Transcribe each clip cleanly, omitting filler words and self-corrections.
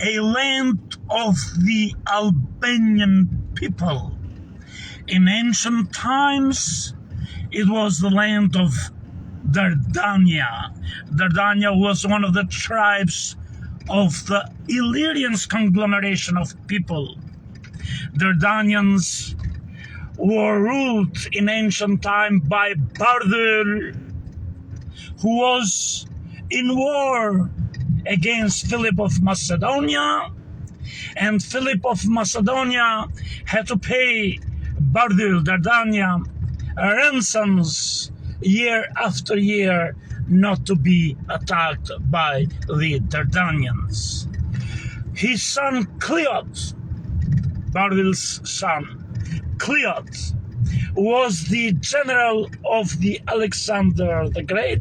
a land of the Albanian people. In ancient times, it was the land of Dardania. Dardania was one of the tribes of the Illyrian conglomeration of people. Dardanians were ruled in ancient time by Bardur, who was in war against Philip of Macedonia, and Philip of Macedonia had to pay Bardur, Dardania, ransoms year after year not to be attacked by the Dardanians. His son Cleot, Bardur's son, Cleot, was the general of the Alexander the Great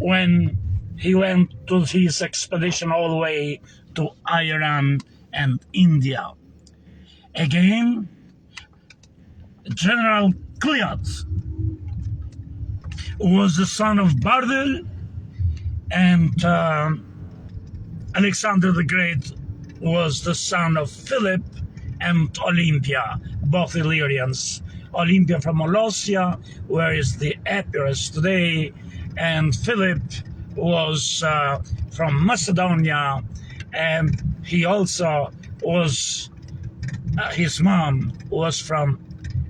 when he went to his expedition all the way to Iran and India. Again, General Cleot was the son of Bardur, and Alexander the Great was the son of Philip and Olympia, both Illyrians. Olympia from Molossia, where is the Epirus today, and Philip was from Macedonia, and he also was, his mom was from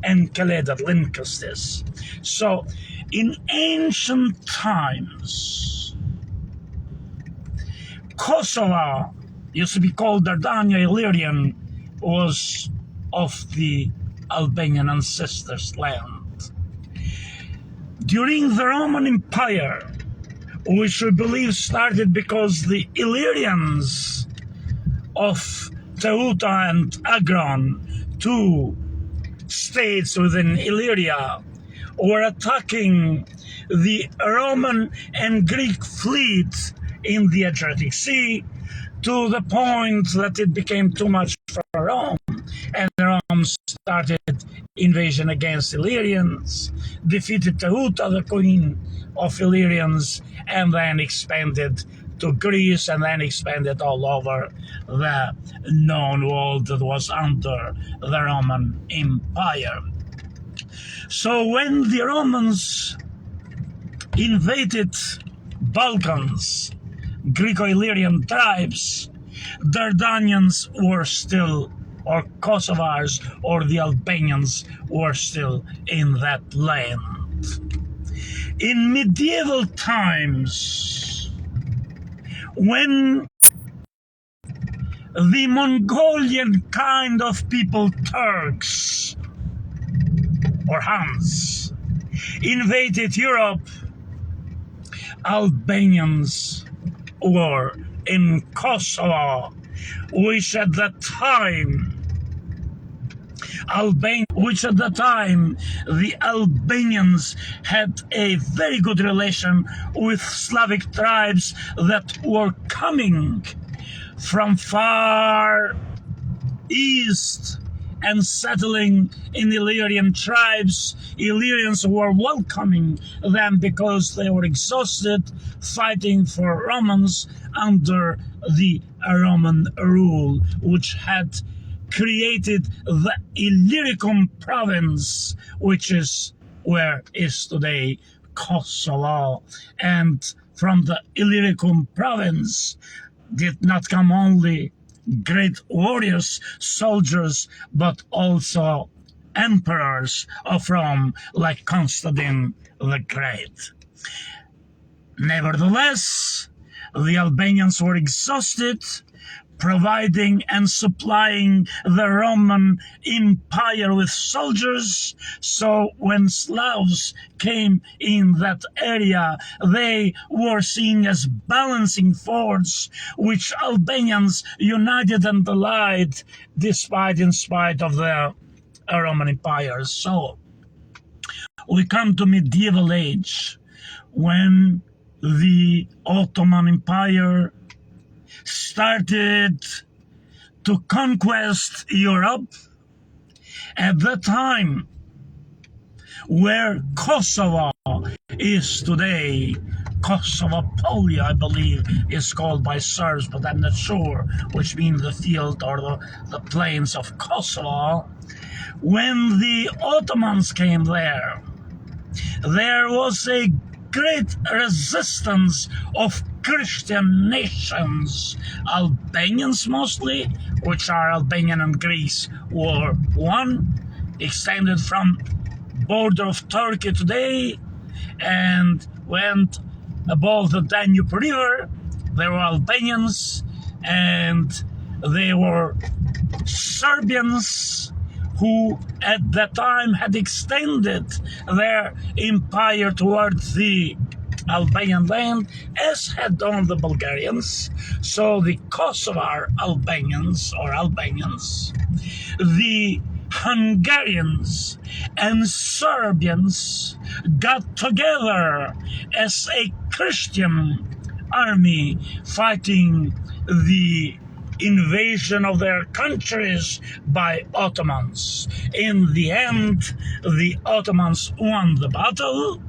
Encelada, Lyncestis. So, in ancient times, Kosova used to be called Dardania Illyrian, was of the Albanian ancestors' land. During the Roman Empire, which we believe started because the Illyrians of Teuta and Agron, two states within Illyria, were attacking the Roman and Greek fleet in the Adriatic Sea, to the point that it became too much for Rome, and Rome started invasion against Illyrians, defeated Teuta, the queen of Illyrians, and then expanded to Greece, and then expanded all over the known world that was under the Roman Empire. So when the Romans invaded Balkans, Greco-Illyrian tribes, Dardanians were still, or Kosovars, or the Albanians were still in that land. In medieval times, when the Mongolian kind of people, Turks or Huns, invaded Europe, Albanians were in Kosovo, which at that time the Albanians had a very good relation with Slavic tribes that were coming from far east and settling in Illyrian tribes. Illyrians were welcoming them because they were exhausted fighting for Romans under the Roman rule, which had created the Illyricum province, which is where is today Kosovo. And from the Illyricum province did not come only great warriors, soldiers, but also emperors of Rome like Constantine the Great. Nevertheless, the Albanians were exhausted, providing and supplying the Roman Empire with soldiers. So when Slavs came in that area, they were seen as balancing force, which Albanians united and allied in spite of the Roman Empire. So we come to medieval age, when the Ottoman Empire started to conquest Europe. At that time, where Kosovo is today, Kosova, I believe, is called by Serbs, but I'm not sure, which means the field or the plains of Kosovo. When the Ottomans came there was a great resistance of Christian nations, Albanians mostly, which are Albania and Greece, were one, extended from border of Turkey today and went above the Danube River. There were Albanians and there were Serbians who at that time had extended their empire towards the Albanian land, as had done the Bulgarians. So the Kosovar Albanians, the Hungarians and Serbians got together as a Christian army fighting the invasion of their countries by Ottomans. In the end, the Ottomans won the battle.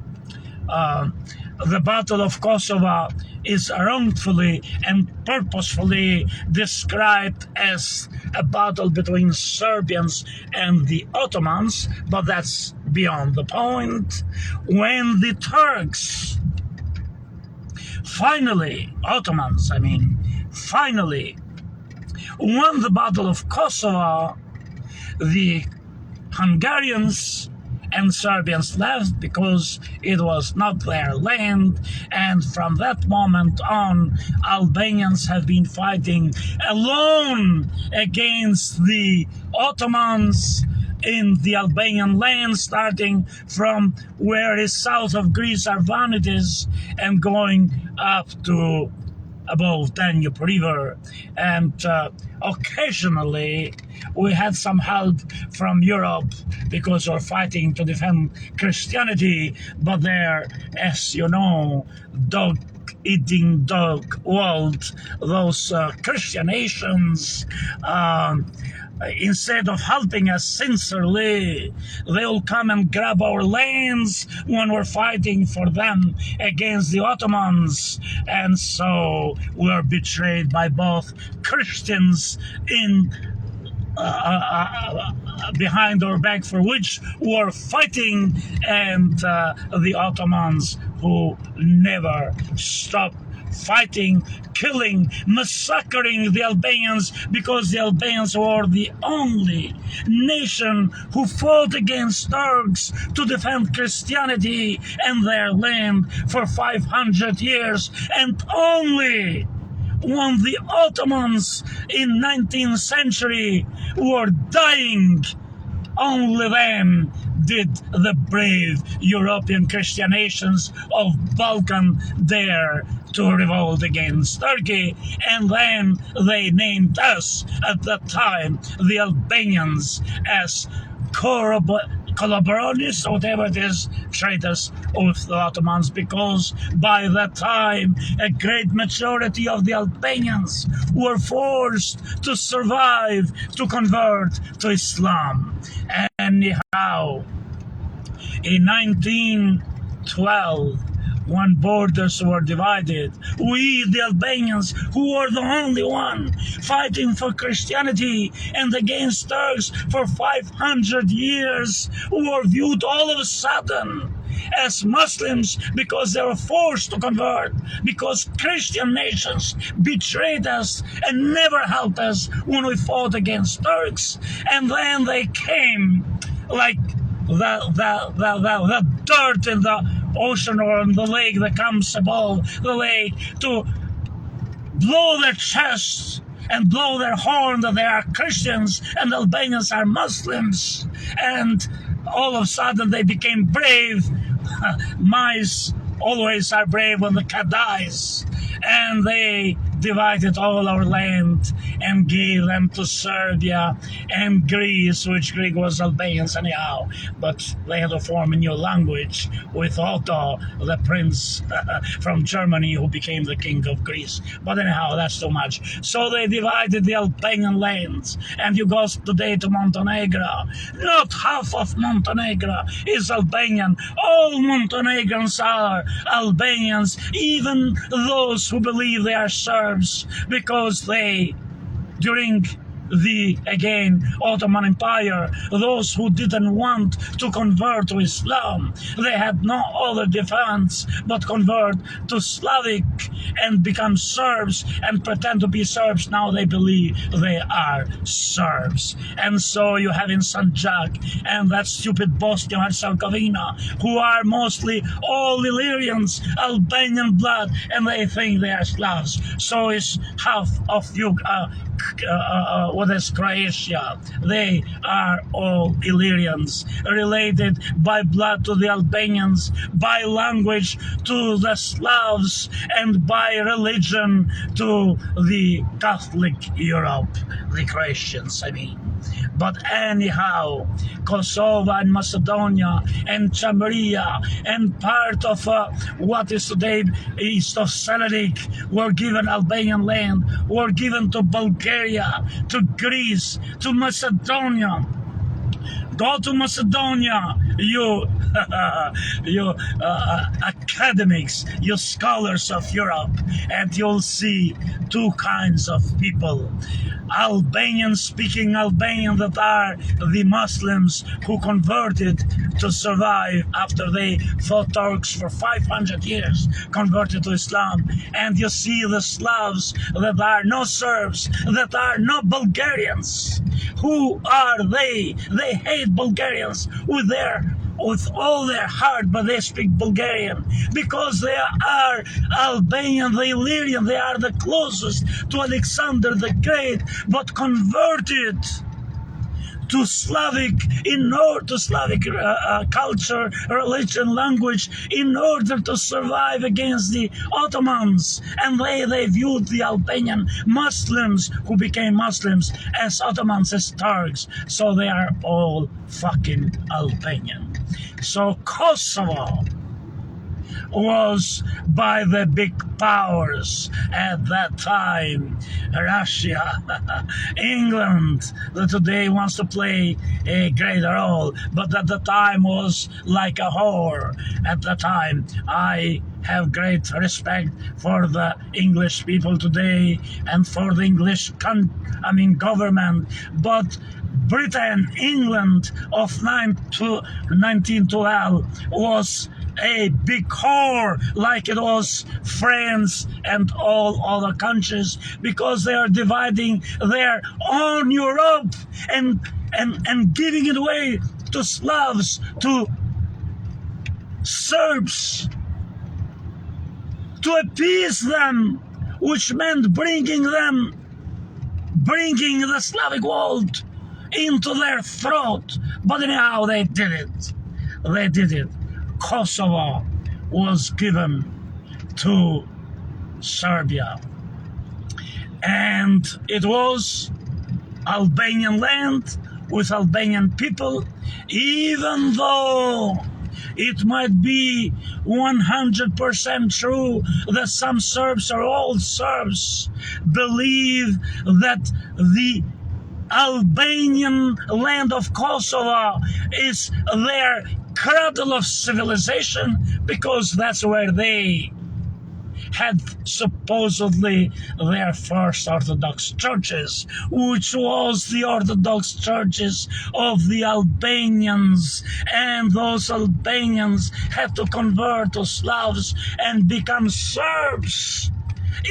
The Battle of Kosovo is wrongfully and purposefully described as a battle between Serbians and the Ottomans, but that's beyond the point. When the Turks finally won the Battle of Kosovo, the Hungarians and Serbians left because it was not their land, and from that moment on, Albanians have been fighting alone against the Ottomans in the Albanian land, starting from where is south of Greece, Arvanitis, and going up to above Danube River. And occasionally we had some help from Europe because we're fighting to defend Christianity, but there, as you know, dog-eating dog world, those Christian nations, instead of helping us sincerely, they'll come and grab our lands when we're fighting for them against the Ottomans. And so we're betrayed by both Christians in behind our back, for which we're fighting, and the Ottomans, who never stopped fighting, killing, massacring the Albanians, because the Albanians were the only nation who fought against Turks to defend Christianity and their land for 500 years, and only when the Ottomans in 19th century were dying, only then did the brave European Christian nations of Balkan dare to revolt against Turkey, and then they named us at that time, the Albanians, as collaborators, or whatever it is, traitors of the Ottomans, because by that time a great majority of the Albanians were forced to survive, to convert to Islam. Anyhow, in 1912, when borders were divided, we, the Albanians, who were the only one fighting for Christianity and against Turks for 500 years, were viewed all of a sudden as Muslims because they were forced to convert, because Christian nations betrayed us and never helped us when we fought against Turks. And then they came like the dirt in the ocean or in the lake that comes above the lake, to blow their chests and blow their horn that they are Christians and Albanians are Muslims. And all of a sudden they became brave. Mice always are brave when the cat dies. And they divided all our land and gave them to Serbia and Greece, which Greek was Albanians anyhow, but they had to form a new language with Otto, the prince from Germany, who became the king of Greece. But anyhow, that's too much. So they divided the Albanian lands, and you go today to Montenegro. Not half of Montenegro is Albanian. All Montenegrins are Albanians, even those who believe they are Serbs, because they, during the, again, Ottoman Empire, those who didn't want to convert to Islam, they had no other defense but convert to Slavic and become Serbs and pretend to be Serbs. Now they believe they are Serbs. And so you have in Sanjak and that stupid Bosnia and Herzegovina, who are mostly all Illyrians, Albanian blood, and they think they are Slavs. So is half of you, what is Croatia. They are all Illyrians, related by blood to the Albanians, by language to the Slavs, and by religion to the Catholic Europe, the Christians, I mean. But anyhow, Kosova and Macedonia and Chamaria and part of what is today east of Selanik were given Albanian land, were given to Bulgaria, to Greece, to Macedonia. Go to Macedonia, you, you academics, you scholars of Europe, and you'll see two kinds of people. Albanians speaking Albanian that are the Muslims who converted to survive after they fought Turks for 500 years, converted to Islam. And you see the Slavs that are no Serbs, that are no Bulgarians. Who are they? They hate Bulgarians with all their heart, but they speak Bulgarian because they are Albanian, the Illyrian. They are the closest to Alexander the Great, but converted to Slavic, culture, religion, language, in order to survive against the Ottomans. And they viewed the Albanian Muslims, who became Muslims, as Ottomans, as Turks. So they are all fucking Albanian. So Kosovo was by the big powers at that time. Russia, England, that today wants to play a greater role, but at the time was like a whore. At the time, I have great respect for the English people today and for the English government, but Britain, England of 1912 was a big whore, like it was France and all other countries, because they are dividing their own Europe and giving it away to Slavs, to Serbs, to appease them, which meant bringing the Slavic world into their throat. But anyhow, they did it. Kosovo was given to Serbia, and it was Albanian land with Albanian people, even though it might be 100% true that some Serbs or all Serbs believe that the Albanian land of Kosovo is their cradle of civilization, because that's where they had supposedly their first Orthodox churches, which was the Orthodox churches of the Albanians, and those Albanians had to convert to Slavs and become Serbs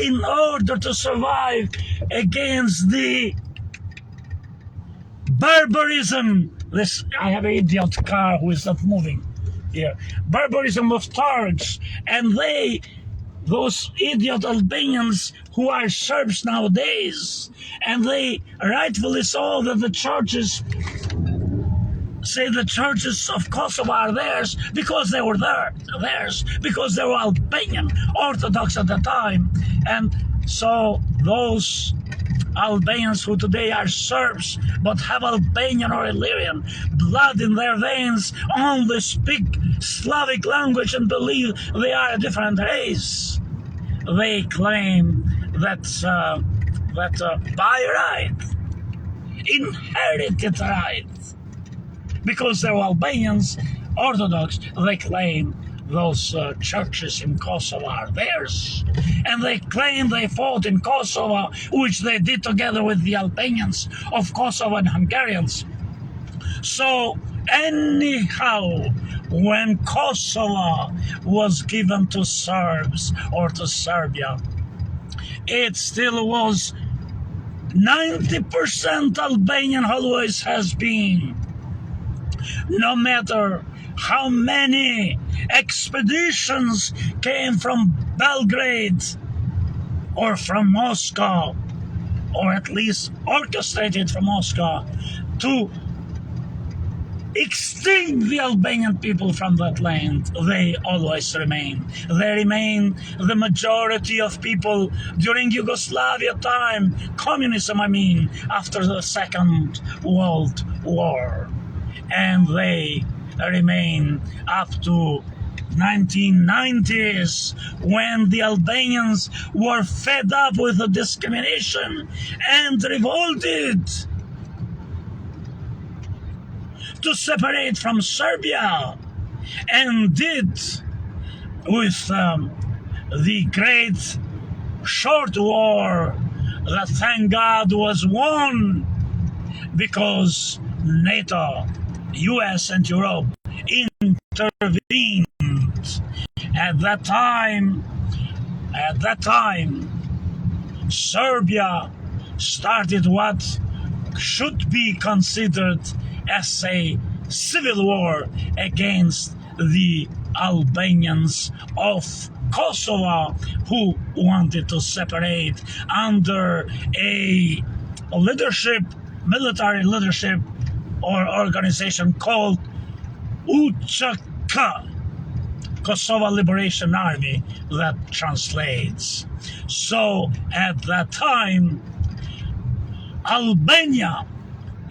in order to survive against the barbarism. I have an idiot car who is not moving here. Barbarism of Turks, and those idiot Albanians who are Serbs nowadays, and they rightfully so that the churches say the churches of Kosovo are theirs because they were theirs, because they were Albanian Orthodox at the time. And So those Albanians who today are Serbs but have Albanian or Illyrian blood in their veins only speak Slavic language and believe they are a different race. They claim that by right, inherited right, because they're Albanians, Orthodox, they claim those churches in Kosovo are theirs. And they claim they fought in Kosovo, which they did together with the Albanians of Kosovo and Hungarians. So anyhow, when Kosovo was given to Serbs or to Serbia, it still was 90% Albanian, always has been. No matter how many expeditions came from Belgrade or from Moscow, or at least orchestrated from Moscow, to extinct the Albanian people from that land, they always remain. They remain the majority of people during Yugoslavia time, communism I mean, after the Second World War. And they remain up to 1990s, when the Albanians were fed up with the discrimination and revolted to separate from Serbia, and did with the great short war that, thank God, was won because NATO, US and Europe intervened. At that time, Serbia started what should be considered as a civil war against the Albanians of Kosovo, who wanted to separate under a leadership, military leadership or organization called UCK, Kosovo Liberation Army, that translates. So at that time, Albania,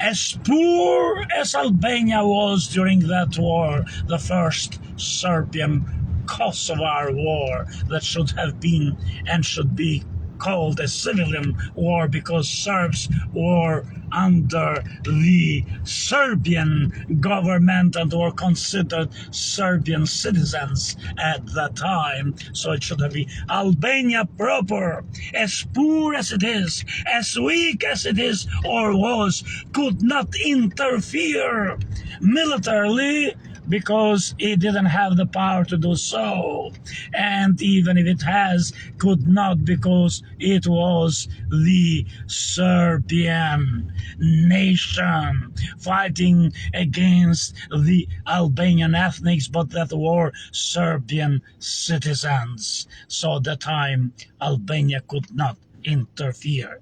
as poor as Albania was during that war, the first Serbian-Kosovar war that should have been and should be called a civilian war, because Serbs were under the Serbian government and were considered Serbian citizens at that time. So it should have been Albania proper, as poor as it is, as weak as it is or was, could not interfere militarily because it didn't have the power to do so. And even if it has, could not, because it was the Serbian nation fighting against the Albanian ethnics, but that were Serbian citizens. So at the time, Albania could not interfere.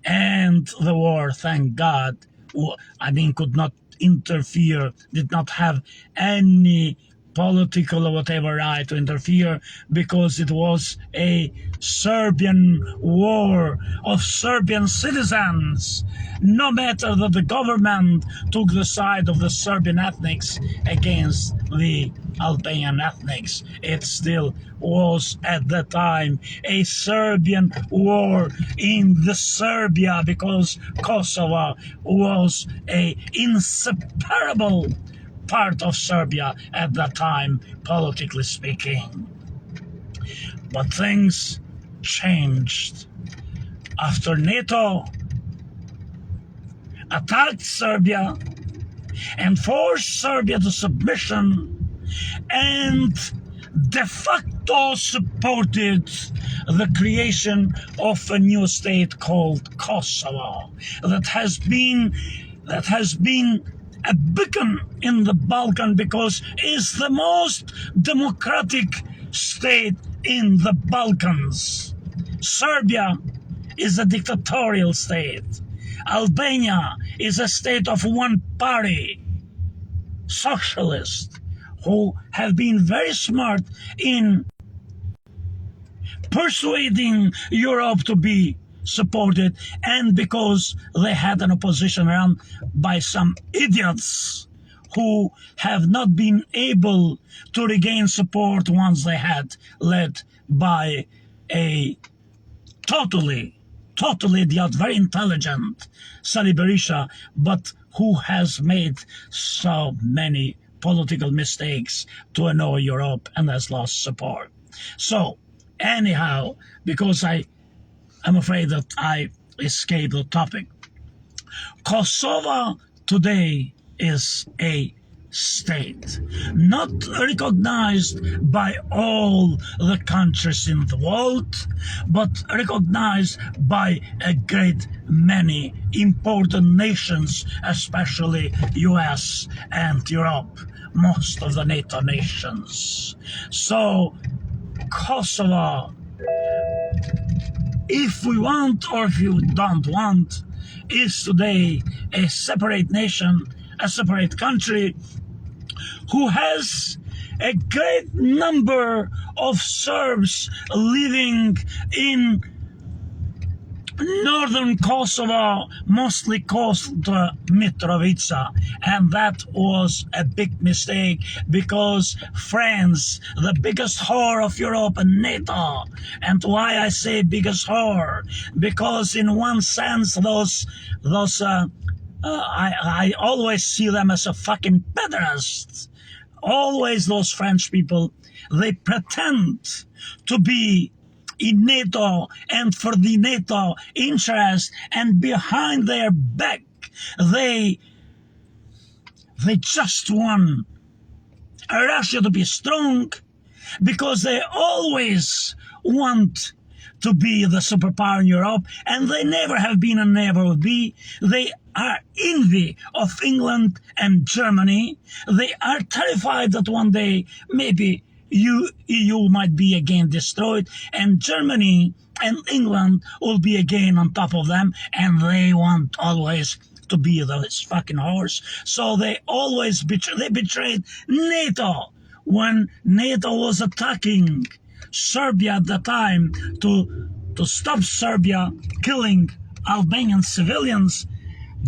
And the war, thank God, could not interfere, did not have any political or whatever right to interfere, because it was a Serbian war of Serbian citizens. No matter that the government took the side of the Serbian ethnics against the Albanian ethnics, it still was at that time a Serbian war in the Serbia, because Kosovo was a inseparable part of Serbia at that time, politically speaking. But things changed after NATO attacked Serbia and forced Serbia to submission, and de facto supported the creation of a new state called Kosovo that has been a beacon in the Balkan, because it's the most democratic state in the Balkans. Serbia is a dictatorial state. Albania is a state of one party, socialist, who have been very smart in persuading Europe to be supported, and because they had an opposition run by some idiots who have not been able to regain support once they had led by a totally idiot, very intelligent Sali Berisha, but who has made so many political mistakes to annoy Europe and has lost support. So, anyhow, because I'm afraid that I escaped the topic, Kosova today is a state, not recognized by all the countries in the world, but recognized by a great many important nations, especially US and Europe, most of the NATO nations. So Kosovo, if we want or if you don't want, is today a separate nation, a separate country, who has a great number of Serbs living in northern Kosovo, mostly called Mitrovica, and that was a big mistake, because France, the biggest whore of Europe and NATO, and why I say biggest whore, because in one sense I always see them as a fucking pederasts. Always those French people, they pretend to be in NATO and for the NATO interest, and behind their back they just want Russia to be strong, because they always want to be the superpower in Europe, and they never have been and never will be. They are envy of England and Germany. They are terrified that one day maybe EU might be again destroyed, and Germany and England will be again on top of them, and they want always to be those fucking whores. So they always betrayed NATO when NATO was attacking Serbia at the time to stop Serbia killing Albanian civilians.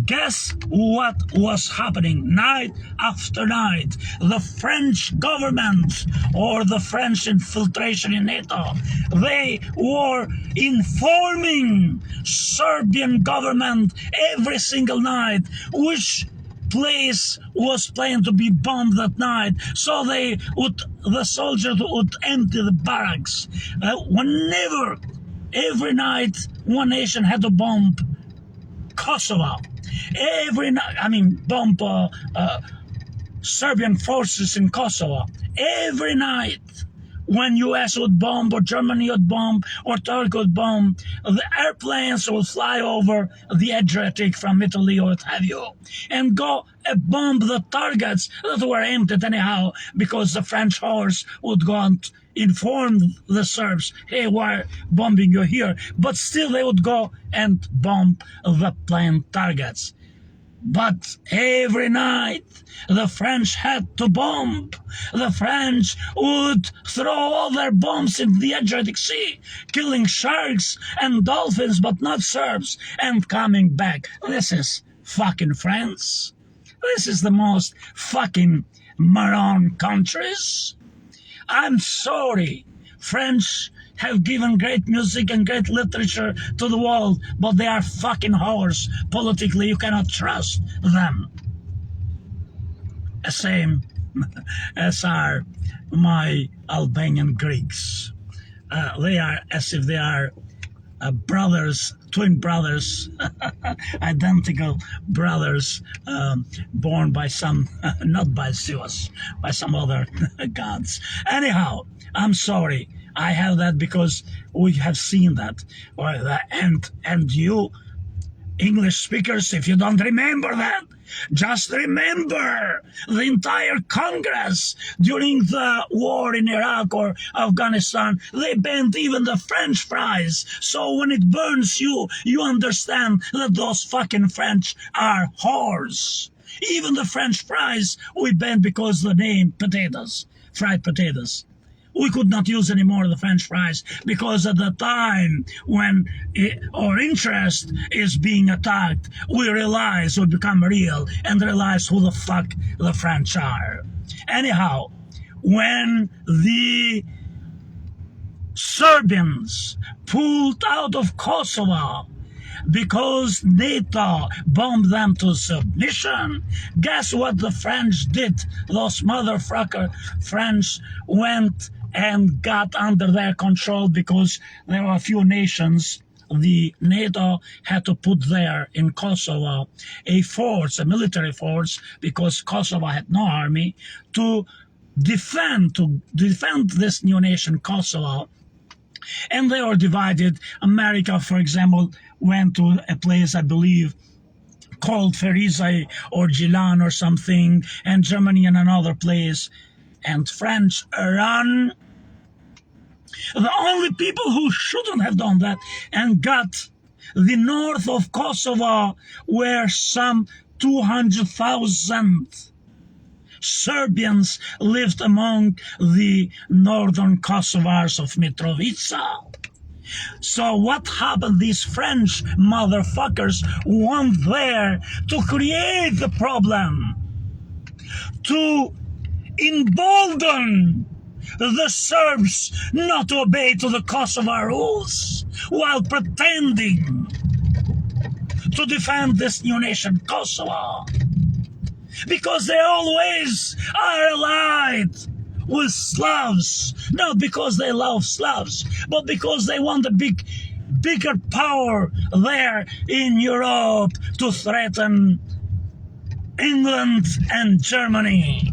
Guess what was happening night after night? The French government, or the French infiltration in NATO, they were informing Serbian government every single night which place was planned to be bombed that night, so the soldiers would empty the barracks. Whenever, every night, one nation had to bomb Kosovo. Every night, bomb Serbian forces in Kosovo. Every night, when US would bomb, or Germany would bomb, or Turkey would bomb, the airplanes would fly over the Adriatic from Italy or what have you, and go and bomb the targets that were emptied anyhow, because the French horse would go and inform the Serbs, hey, we're bombing you here, but still they would go and bomb the planned targets. But every night the French had to bomb. The French would throw all their bombs into the Adriatic Sea, killing sharks and dolphins, but not Serbs, and coming back. This is fucking France. This is the most fucking moron countries. I'm sorry. French have given great music and great literature to the world, but they are fucking whores. Politically, you cannot trust them. The same as are my Albanian Greeks. They are as if they are brothers, twin brothers, identical brothers, born by some, not by Zeus, by some other gods. Anyhow, I'm sorry. I have that because we have seen that. And you, English speakers, if you don't remember that, just remember the entire Congress during the war in Iraq or Afghanistan, they banned even the French fries. So when it burns you, you understand that those fucking French are whores. Even the French fries we banned because the name potatoes, fried potatoes. we could not use anymore the French fries because at the time when our interest is being attacked, we realize, we become real and realize who the fuck the French are. Anyhow, when the Serbians pulled out of Kosovo because NATO bombed them to submission, guess what the French did? Those motherfucker French went and got under their control because there were a few nations. The NATO had to put there in Kosovo a force, a military force, because Kosovo had no army, to defend this new nation, Kosovo. And they were divided. America, for example, went to a place, I believe, called Ferizaj or Gilan or something, and Germany in another place, and French run. The only people who shouldn't have done that and got the north of Kosovo were some 200,000 Serbians lived among the northern Kosovars of Mitrovica. So what happened? These French motherfuckers went there to create the problem, to embolden the Serbs not to obey to the Kosovar rules while pretending to defend this new nation, Kosovo. Because they always are allied with Slavs, not because they love Slavs, but because they want a bigger power there in Europe to threaten England and Germany.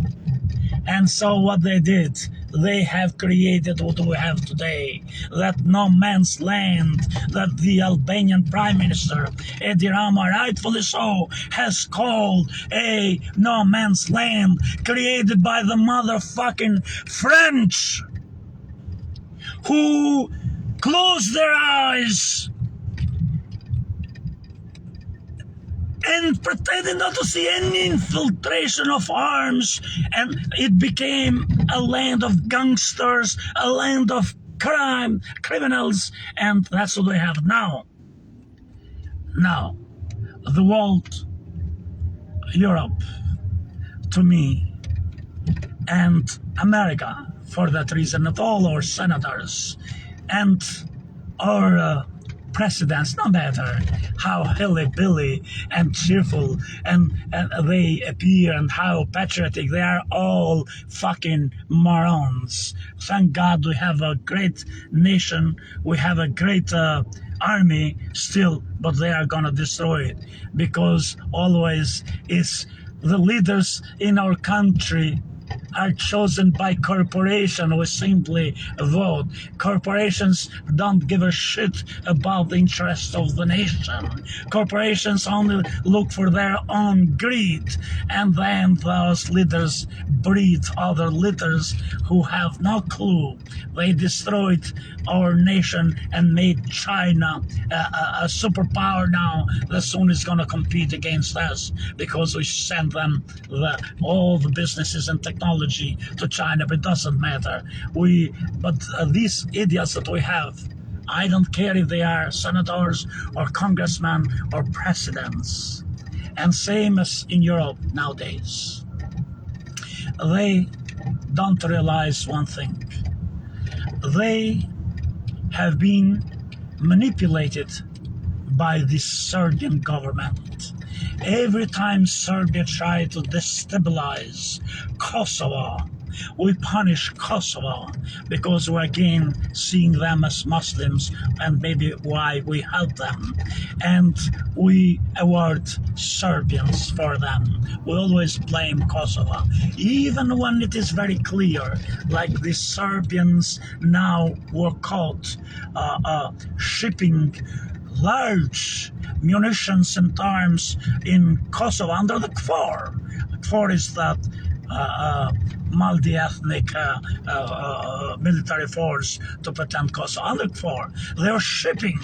And so what they did, they have created what we have today, that no man's land that the Albanian Prime Minister, Edi Rama, rightfully so, has called a no man's land created by the motherfucking French, who closed their eyes and pretended not to see any infiltration of arms, and it became a land of gangsters, a land of criminals, and that's what we have now. Now, the world, Europe, to me, and America, for that reason, not all our senators and our presidents, no matter how hilly-billy and cheerful and they appear and how patriotic they are, all fucking morons. Thank God we have a great nation, we have a great army still, but they are gonna destroy it, because always it's the leaders in our country are chosen by corporations who simply vote. Corporations don't give a shit about the interests of the nation. Corporations only look for their own greed, and then those leaders breed other leaders who have no clue. They destroyed our nation and made China a superpower now that soon is going to compete against us, because we send them all the businesses and technology to China. But it doesn't matter. But these idiots that we have, I don't care if they are senators or congressmen or presidents, and same as in Europe nowadays, they don't realize one thing. They have been manipulated by the Serbian government. Every time Serbia tried to destabilize Kosovo, we punish Kosovo because we're again seeing them as Muslims, and maybe why we help them, and we award Serbians for them. We always blame Kosovo, even when it is very clear, like the Serbians now were caught shipping large munitions and arms in Kosovo under the KFOR. KFOR is that multi-ethnic military force to pretend Kosovo. Under KFOR, they are shipping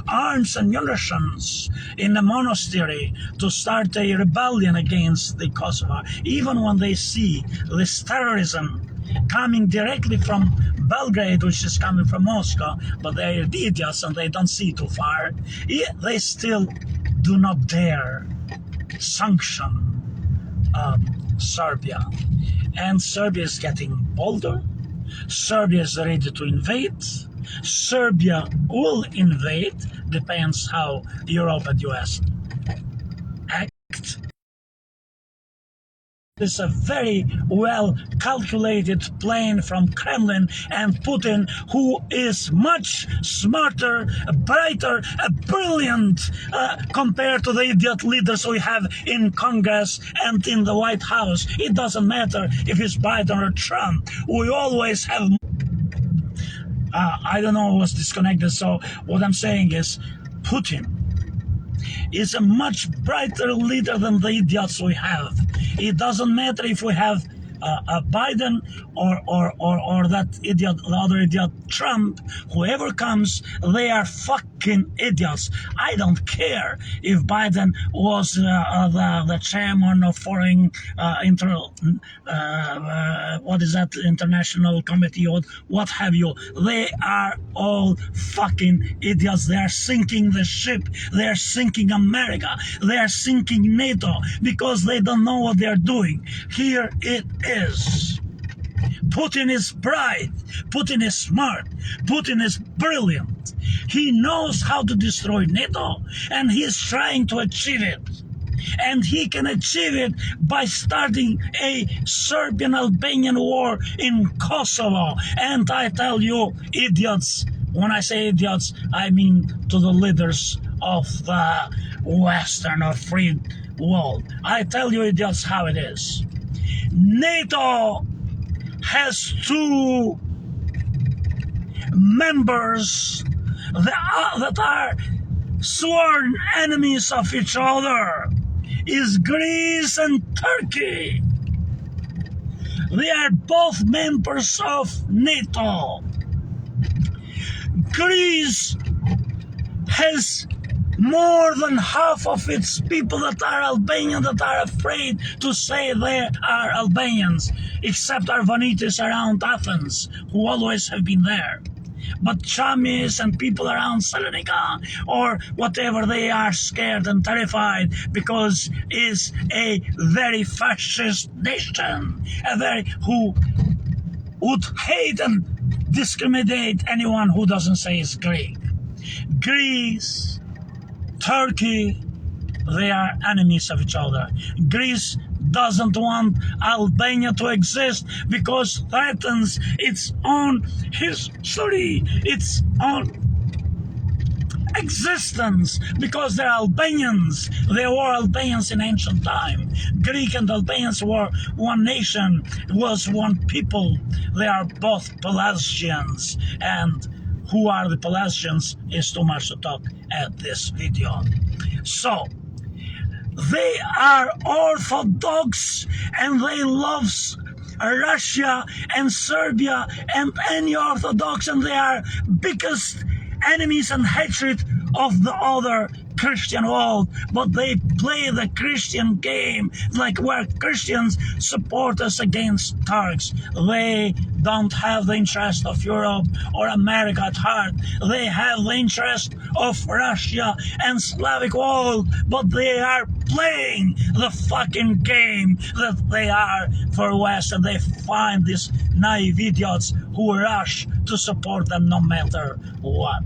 arms and munitions in a monastery to start a rebellion against the Kosovo, even when they see this terrorism coming directly from Belgrade, which is coming from Moscow, but they're idiots and they don't see too far. They still do not dare sanction Serbia. And Serbia is getting bolder. Serbia is ready to invade. Serbia will invade, depends how Europe and US act. It's a very well calculated plan from Kremlin and Putin, who is much smarter, brighter, brilliant compared to the idiot leaders we have in Congress and in the White House. It doesn't matter if it's Biden or Trump. We always have... I don't know what's disconnected, so what I'm saying is Putin is a much brighter leader than the idiots we have. It doesn't matter if we have a Biden or that idiot, the other idiot, Trump. Whoever comes, they are fucking idiots. I don't care if Biden was the chairman of foreign international committee or what have you. They are all fucking idiots. They are sinking the ship. They are sinking America. They are sinking NATO because they don't know what they are doing. Here it is. Putin is bright. Putin is smart. Putin is brilliant. He knows how to destroy NATO, and he is trying to achieve it. And he can achieve it by starting a Serbian-Albanian war in Kosovo. And I tell you, idiots, when I say idiots, I mean to the leaders of the Western or free world. I tell you, idiots, how it is. NATO has two members that are sworn enemies of each other. Is Greece and Turkey. They are both members of NATO. Greece has more than half of its people that are Albanian that are afraid to say they are Albanians, except Arvanitis around Athens, who always have been there. But Chamis and people around Salonika or whatever, they are scared and terrified because it's a very fascist nation, who would hate and discriminate anyone who doesn't say it's Greek. Greece, Turkey, they are enemies of each other. Greece doesn't want Albania to exist because threatens its own history, its own existence, because they're Albanians. They were Albanians in ancient time. Greek and Albanians were one nation, was one people. They are both Pelasgians, and who are the Pelasgians is too much to talk at this video. So, they are Orthodox and they love Russia and Serbia and any Orthodox, and they are biggest enemies and hatred of the other Christian world, but they play the Christian game like where Christians support us against Turks. They don't have the interest of Europe or America at heart. They have the interest of Russia and Slavic world, but they are playing the fucking game that they are for West, and they find these naive idiots who rush to support them no matter what.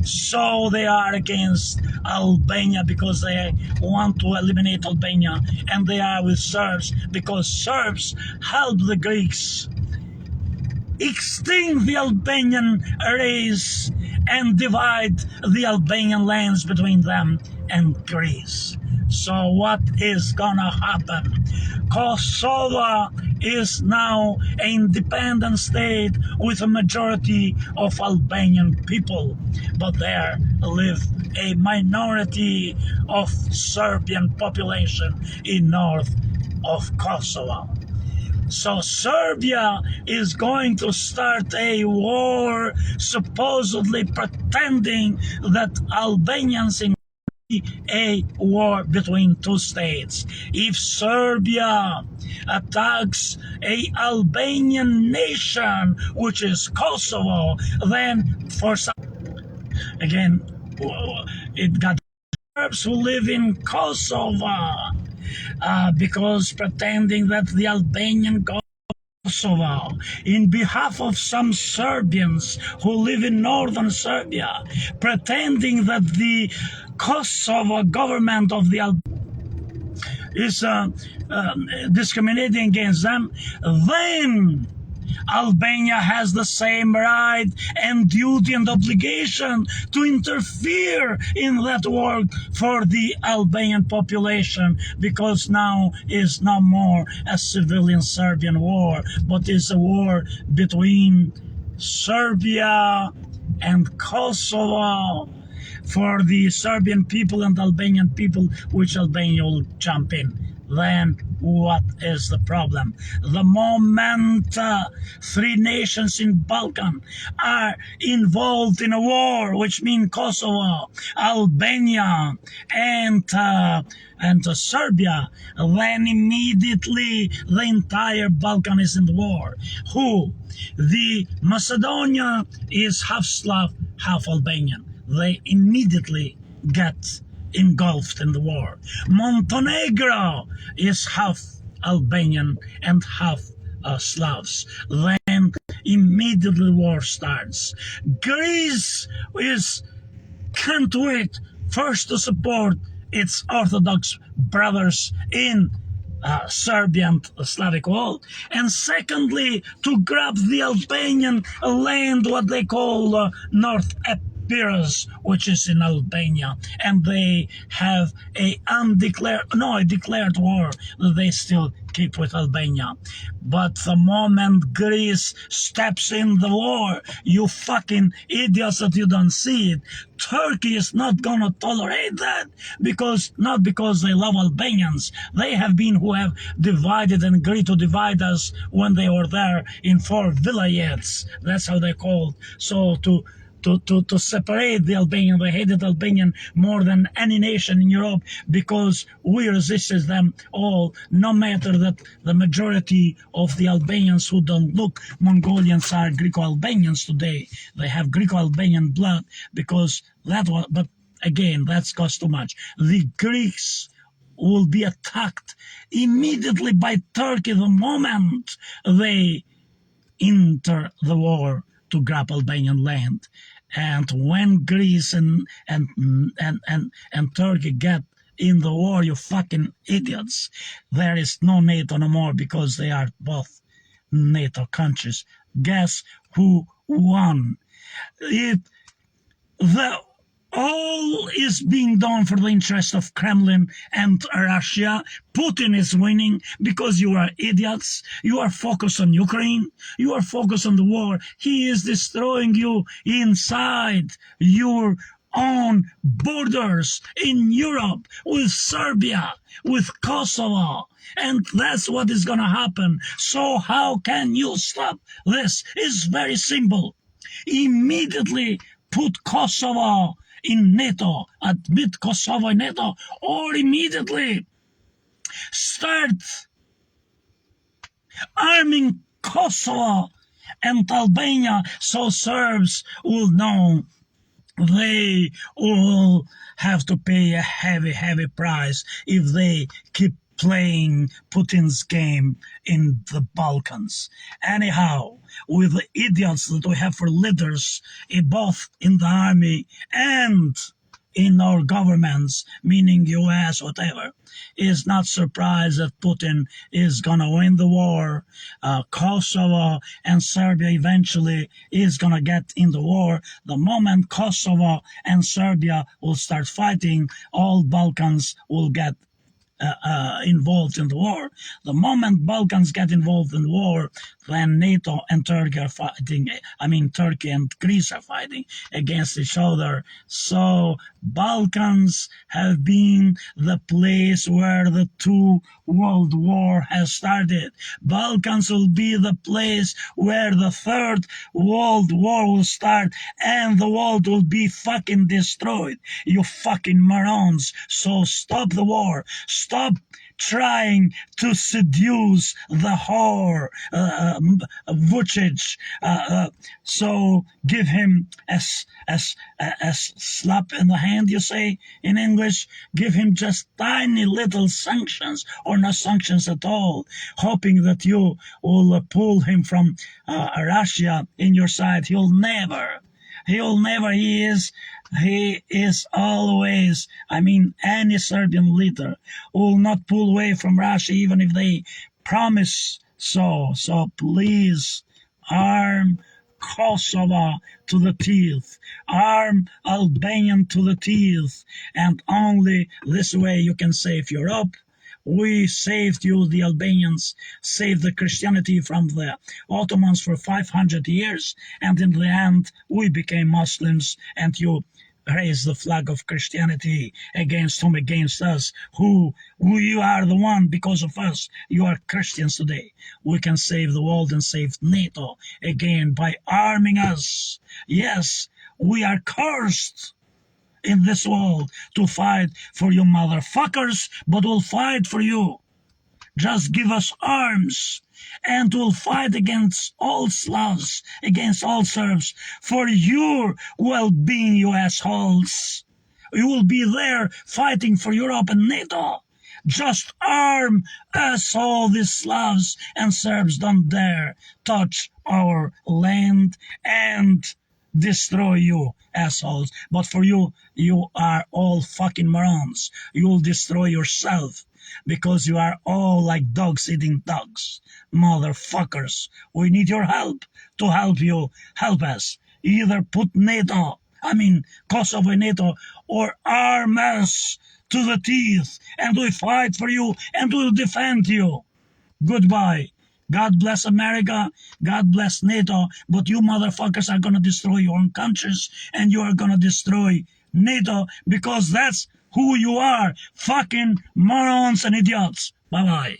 So they are against Albania because they want to eliminate Albania, and they are with Serbs because Serbs help the Greeks extinct the Albanian race and divide the Albanian lands between them and Greece. So what is gonna happen? Kosova is now an independent state with a majority of Albanian people, but there live a minority of Serbian population in north of Kosovo. So Serbia is going to start a war, supposedly pretending that Albanians in a war between two states. If Serbia attacks a Albanian nation, which is Kosovo, then for some, again, it got Serbs who live in Kosovo because pretending that the Albanian Kosovo, in behalf of some Serbians who live in northern Serbia, pretending that the Kosovo government of the is discriminating against them, then Albania has the same right and duty and obligation to interfere in that war for the Albanian population, because now is no more a civilian Serbian war, but is a war between Serbia and Kosovo for the Serbian people and Albanian people, which Albania will jump in. Then what is the problem? The moment three nations in Balkan are involved in a war, which means Kosovo, Albania, and Serbia, then immediately the entire Balkan is in the war. Who? The Macedonia is half Slav, half Albanian. They immediately get engulfed in the war. Montenegro is half Albanian and half Slavs. Then immediately the war starts. Greece can't wait first to support its Orthodox brothers in Serbian Slavic world, and secondly to grab the Albanian land, what they call North Epirus, which is in Albania, and they have a declared war that they still keep with Albania. But the moment Greece steps in the war, you fucking idiots that you don't see it, Turkey is not gonna tolerate that, not because they love Albanians. They have been who have divided and agreed to divide us when they were there in 4 vilayets. That's how they're called. So to separate the Albanian. They hated Albanian more than any nation in Europe because we resisted them all, no matter that the majority of the Albanians who don't look Mongolians are Greco-Albanians today. They have Greco-Albanian blood because that was, but again, that's cost too much. The Greeks will be attacked immediately by Turkey the moment they enter the war to grab Albanian land. And when Greece and Turkey get in the war, you fucking idiots, there is no NATO no more because they are both NATO countries. Guess who won? All is being done for the interest of Kremlin and Russia. Putin is winning because you are idiots. You are focused on Ukraine. You are focused on the war. He is destroying you inside your own borders in Europe with Serbia, with Kosovo. And that's what is going to happen. So how can you stop this? It's very simple. Immediately put Kosovo in NATO, admit Kosovo in NATO, or immediately start arming Kosovo and Albania so Serbs will know they will have to pay a heavy price if they keep playing Putin's game in the Balkans. Anyhow, with the idiots that we have for leaders, both in the army and in our governments, meaning US, whatever, is not surprised that Putin is going to win the war. Kosovo and Serbia eventually is going to get in the war. The moment Kosovo and Serbia will start fighting, all Balkans will get involved in the war. The moment Balkans get involved in the war, then NATO and Turkey are fighting. Turkey and Greece are fighting against each other. So Balkans have been the place where the two world war has started. Balkans will be the place where the third world war will start and the world will be fucking destroyed. You fucking morons. So stop the war. Stop trying to seduce the whore, Vucic. So give him a slap in the hand, you say in English. Give him just tiny little sanctions or no sanctions at all, hoping that you will pull him from Russia in your side. He'll never. He is always, any Serbian leader will not pull away from Russia even if they promise so. So please arm Kosova to the teeth, arm Albanian to the teeth, and only this way you can save Europe. We saved you, the Albanians, saved the Christianity from the Ottomans for 500 years, and in the end we became Muslims, and you raised the flag of Christianity against whom? Against us. Who you are the one, because of us, you are Christians today. We can save the world and save NATO again by arming us. Yes, we are cursed in this world to fight for you motherfuckers, but we'll fight for you. Just give us arms, and we'll fight against all Slavs, against all Serbs, for your well-being, you assholes. You will be there fighting for Europe and NATO. Just arm us, all these Slavs and Serbs. Don't dare touch our land and destroy you, assholes. But for you, you are all fucking morons. You'll destroy yourself because you are all like dogs eating dogs. Motherfuckers, we need your help. To help you, help us. Either put Kosovo in NATO, or arm us to the teeth, and we fight for you and we'll defend you. Goodbye. God bless America, God bless NATO, but you motherfuckers are gonna destroy your own countries, and you are gonna destroy NATO, because that's who you are, fucking morons and idiots. Bye-bye.